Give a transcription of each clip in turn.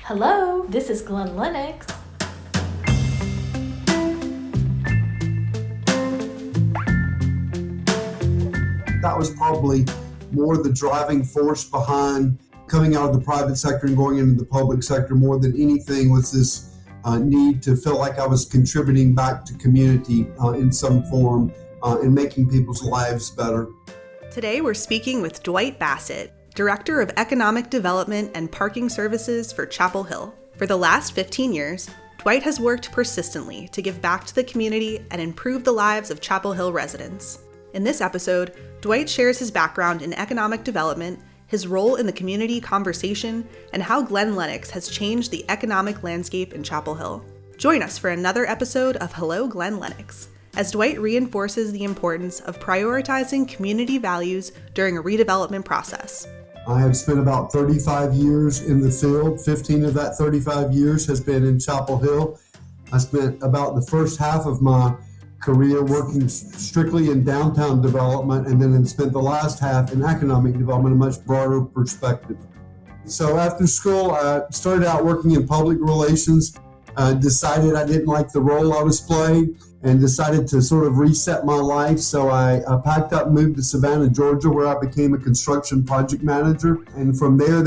Hello, this is Glen Lennox. That was probably more the driving force behind coming out of the private sector and going into the public sector more than anything was this need to feel like I was contributing back to community in some form and making people's lives better. Today we're speaking with Dwight Bassett, Director of Economic Development and Parking Services for Chapel Hill. For the last 15 years, Dwight has worked persistently to give back to the community and improve the lives of Chapel Hill residents. In this episode, Dwight shares his background in economic development, his role in the community conversation, and how Glen Lennox has changed the economic landscape in Chapel Hill. Join us for another episode of Hello, Glen Lennox, as Dwight reinforces the importance of prioritizing community values during a redevelopment process. I have spent about 35 years in the field. 15 of that 35 years has been in Chapel Hill. I spent about the first half of my career working strictly in downtown development, and then spent the last half in economic development, a much broader perspective. So after school, I started out working in public relations, decided I didn't like the role I was playing, and decided to sort of reset my life. So I packed up, moved to Savannah, Georgia, where I became a construction project manager. And from there,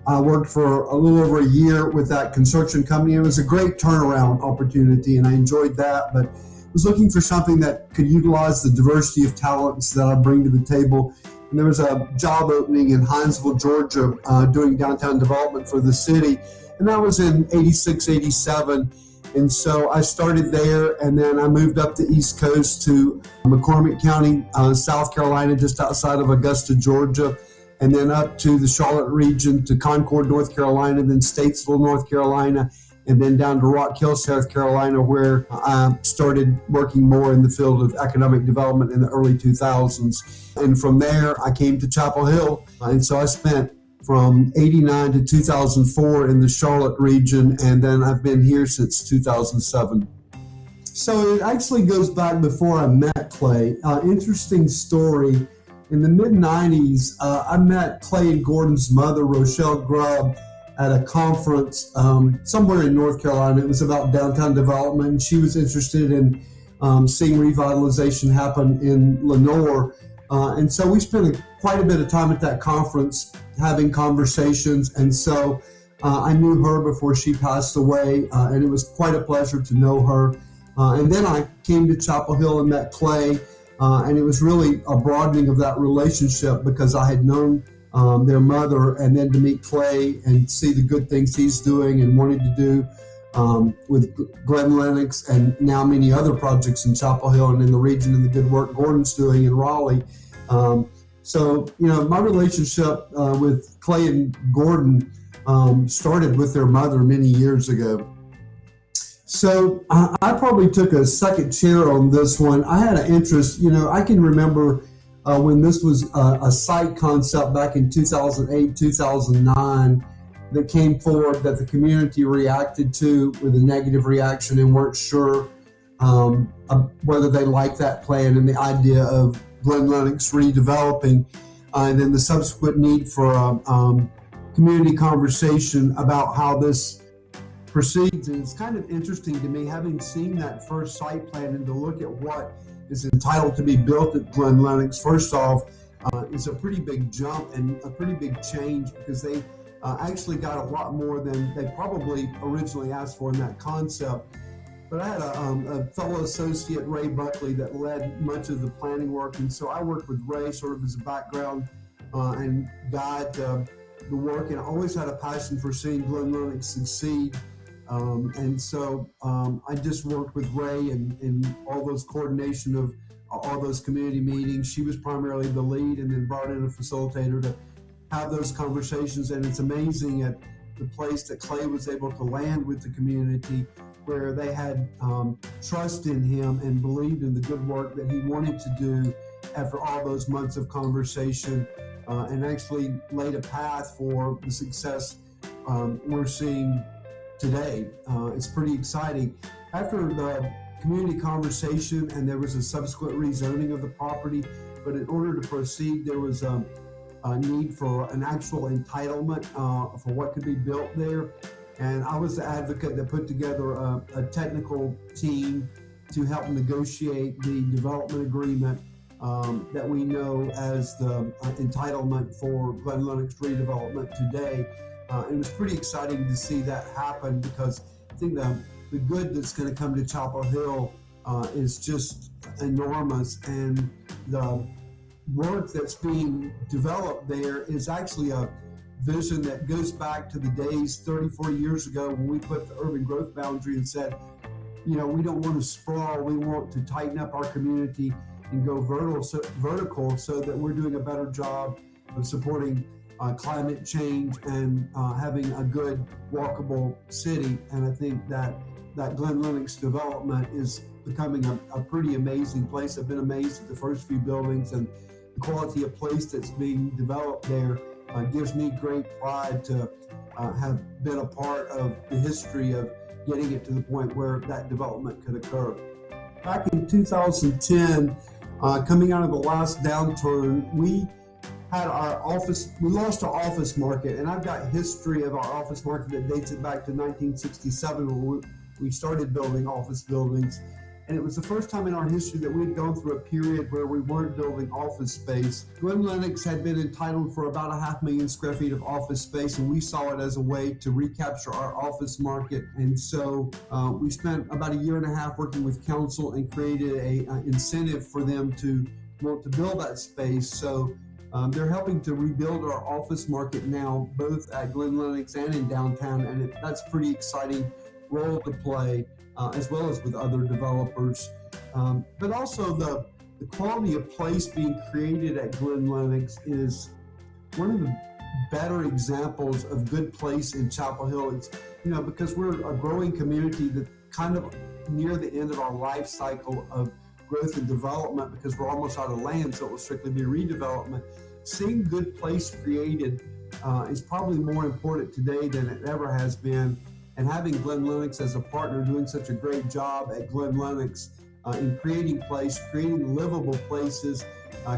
I worked for a little over a year with that construction company. It was a great turnaround opportunity, and I enjoyed that, but was looking for something that could utilize the diversity of talents that I bring to the table. And there was a job opening in Hinesville, Georgia, doing downtown development for the city. And that was in 86, 87. And so I started there, and then I moved up the East Coast to McCormick County, South Carolina, just outside of Augusta, Georgia, and then up to the Charlotte region to Concord, North Carolina, then Statesville, North Carolina, and then down to Rock Hill, South Carolina, where I started working more in the field of economic development in the early 2000s. And from there, I came to Chapel Hill. And so I spent from 89 to 2004 in the Charlotte region, and then I've been here since 2007. So it actually goes back before I met Clay. Interesting story. In the mid-90s, I met Clay and Gordon's mother, Rochelle Grubb, at a conference somewhere in North Carolina. It was about downtown development. She was interested in seeing revitalization happen in Lenoir. And so we spent quite a bit of time at that conference having conversations. And so I knew her before she passed away, and it was quite a pleasure to know her. And then I came to Chapel Hill and met Clay, and it was really a broadening of that relationship because I had known their mother, and then to meet Clay and see the good things he's doing and wanting to do with Glen Lennox and now many other projects in Chapel Hill and in the region, and the good work Gordon's doing in Raleigh. So, my relationship with Clay and Gordon started with their mother many years ago. So I probably took a second chair on this one. I had an interest, I can remember when this was a site concept back in 2008, 2009 that came forward that the community reacted to with a negative reaction and weren't sure whether they liked that plan and the idea of Glen Lennox redeveloping, and then the subsequent need for a community conversation about how this proceeds. And it's kind of interesting to me, having seen that first site plan and to look at what is entitled to be built at Glen Lennox. First off, is a pretty big jump and a pretty big change because they actually got a lot more than they probably originally asked for in that concept. But I had a fellow associate, Ray Buckley, that led much of the planning work. And so I worked with Ray sort of as a background and guide the work. And I always had a passion for seeing Glen Lennox succeed. And so I just worked with Ray in all those coordination of all those community meetings. She was primarily the lead, and then brought in a facilitator to have those conversations. And it's amazing at the place that Clay was able to land with the community, where they had trust in him and believed in the good work that he wanted to do after all those months of conversation, and actually laid a path for the success we're seeing today. It's pretty exciting. After the community conversation, and there was a subsequent rezoning of the property, but in order to proceed, there was need for an actual entitlement for what could be built there. And I was the advocate that put together a technical team to help negotiate the development agreement that we know as the entitlement for Glen Lennox redevelopment today. It was pretty exciting to see that happen, because I think the good that's going to come to Chapel Hill is just enormous, and the work that's being developed there is actually a vision that goes back to the days 34 years ago when we put the urban growth boundary and said, we don't want to sprawl, we want to tighten up our community and go vertical so that we're doing a better job of supporting climate change and having a good walkable city. And I think that Glen Lennox development is becoming a pretty amazing place. I've been amazed at the first few buildings, and the quality of place that's being developed there gives me great pride to have been a part of the history of getting it to the point where that development could occur. Back in 2010, coming out of the last downturn, we lost our office market, and I've got history of our office market that dates it back to 1967 when we started building office buildings. And it was the first time in our history that we'd gone through a period where we weren't building office space. Glen Lennox had been entitled for about 500,000 square feet of office space, and we saw it as a way to recapture our office market. And so we spent about 1.5 years working with council and created an incentive for them to want to build that space. So they're helping to rebuild our office market now, both at Glen Lennox and in downtown, and that's a pretty exciting role to play, as well as with other developers. But also the quality of place being created at Glen Lennox is one of the better examples of good place in Chapel Hill. It's, because we're a growing community that kind of near the end of our life cycle of growth and development, because we're almost out of land, so it will strictly be redevelopment. Seeing good place created is probably more important today than it ever has been. And having Glen Lennox as a partner doing such a great job at Glen Lennox in creating livable places,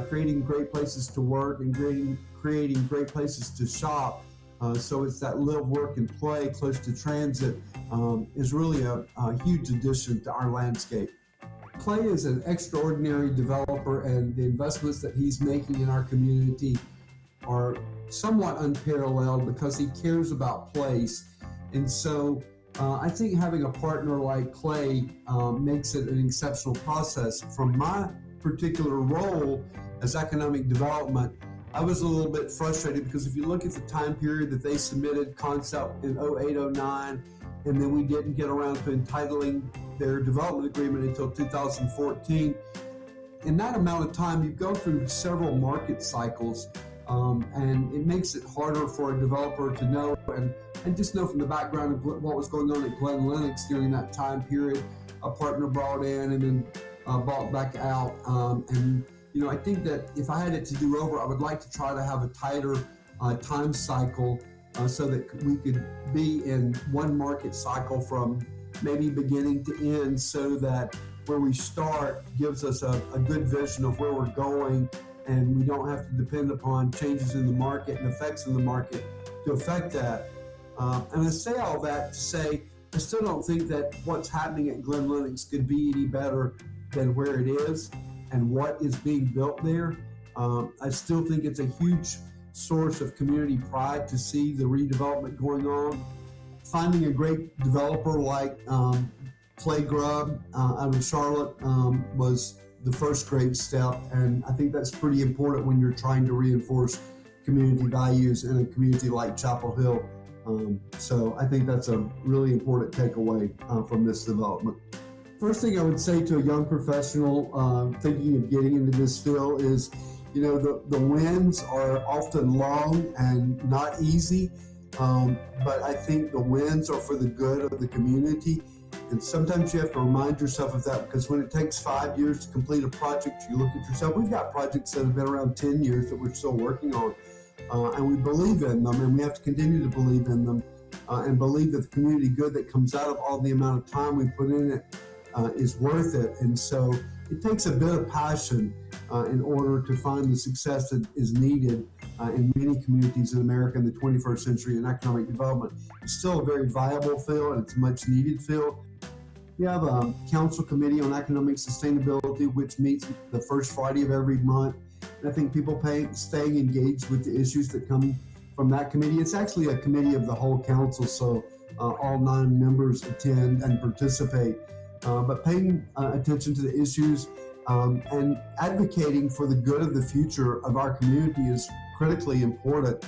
creating great places to work, and creating great places to shop. So it's that live, work, and play close to transit is really a huge addition to our landscape. Clay is an extraordinary developer, and the investments that he's making in our community are somewhat unparalleled because he cares about place. And so I think having a partner like Clay makes it an exceptional process. From my particular role as economic development, I was a little bit frustrated because if you look at the time period that they submitted concept in 08-09, and then we didn't get around to entitling their development agreement until 2014, in that amount of time, you go through several market cycles, and it makes it harder for a developer to know and just know from the background of what was going on at Glen Lennox during that time period. A partner brought in and then bought back out. And I think that if I had it to do over, I would like to try to have a tighter time cycle so that we could be in one market cycle from maybe beginning to end, so that where we start gives us a good vision of where we're going, and we don't have to depend upon changes in the market and effects in the market to affect that. And I say all that to say, I still don't think that what's happening at Glen Lennox could be any better than where it is and what is being built there. I still think it's a huge source of community pride to see the redevelopment going on. Finding a great developer like Clay Grubb out of Charlotte was the first great step, and I think that's pretty important when you're trying to reinforce community values in a community like Chapel Hill. So I think that's a really important takeaway from this development. First thing I would say to a young professional thinking of getting into this field is, the wins are often long and not easy, but I think the wins are for the good of the community. And sometimes you have to remind yourself of that, because when it takes 5 years to complete a project, you look at yourself. We've got projects that have been around 10 years that we're still working on, and we believe in them, and we have to continue to believe in them, and believe that the community good that comes out of all the amount of time we put in it is worth it. And so it takes a bit of passion in order to find the success that is needed in many communities in America in the 21st century in economic development. It's still a very viable field, and it's a much needed field. We have a council committee on economic sustainability, which meets the first Friday of every month. And I think people staying engaged with the issues that come from that committee. It's actually a committee of the whole council, so all 9 members attend and participate. But paying attention to the issues and advocating for the good of the future of our community is critically important.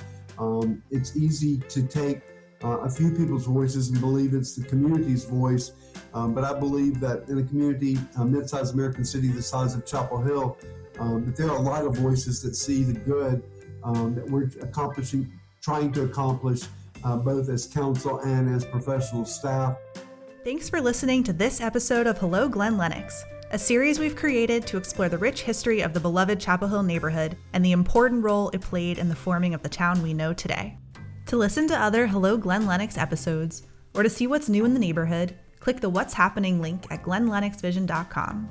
It's easy to take a few people's voices and believe it's the community's voice, but I believe that in a community, a mid-sized American city the size of Chapel Hill, that there are a lot of voices that see the good that we're trying to accomplish both as council and as professional staff. Thanks for listening to this episode of Hello, Glen Lennox, a series we've created to explore the rich history of the beloved Chapel Hill neighborhood and the important role it played in the forming of the town we know today. To listen to other Hello, Glen Lennox episodes, or to see what's new in the neighborhood, click the What's Happening link at glenlennoxvision.com.